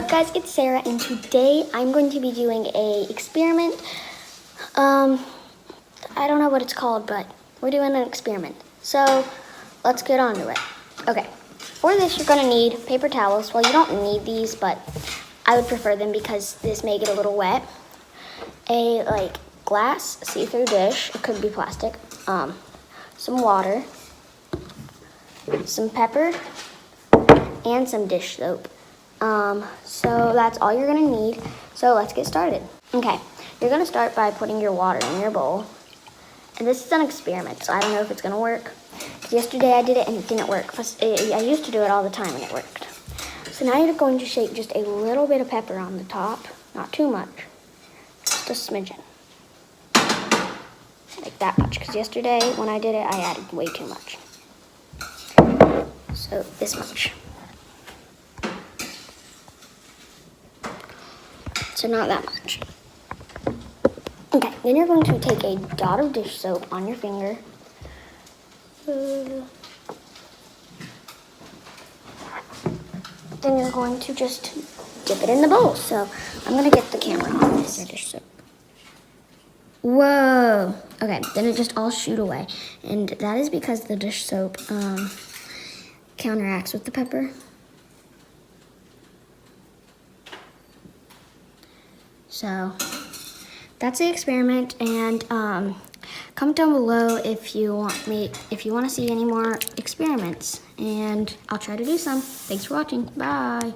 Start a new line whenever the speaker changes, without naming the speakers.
guys, it's Sarah, and today I'm going to be doing a experiment. I don't know what it's called, but we're doing an experiment. So let's get on to it. Okay, for this you're gonna need paper towels. Well, you don't need these, but I would prefer them because this may get a little wet. A glass see-through dish, it could be plastic. Some water, some pepper, and some dish soap. So that's all you're gonna need. So let's get started. Okay, you're gonna start by putting your water in your bowl. And this is an experiment, so I don't know if it's gonna work. Yesterday I did it and it didn't work. I used to do it all the time and it worked. So now you're going to shake just a little bit of pepper on the top, not too much, just a smidgen. Like that much, because yesterday when I did it, I added way too much. So this much. So not that much. Okay, then you're going to take a dot of dish soap on your finger. Then you're going to just dip it in the bowl. So I'm going to get the camera on this dish soap. Whoa. Okay, then it just all shoot away. And that is because the dish soap counteracts with the pepper. So that's the experiment, and comment down below if you want to see any more experiments, and I'll try to do some. Thanks for watching. Bye.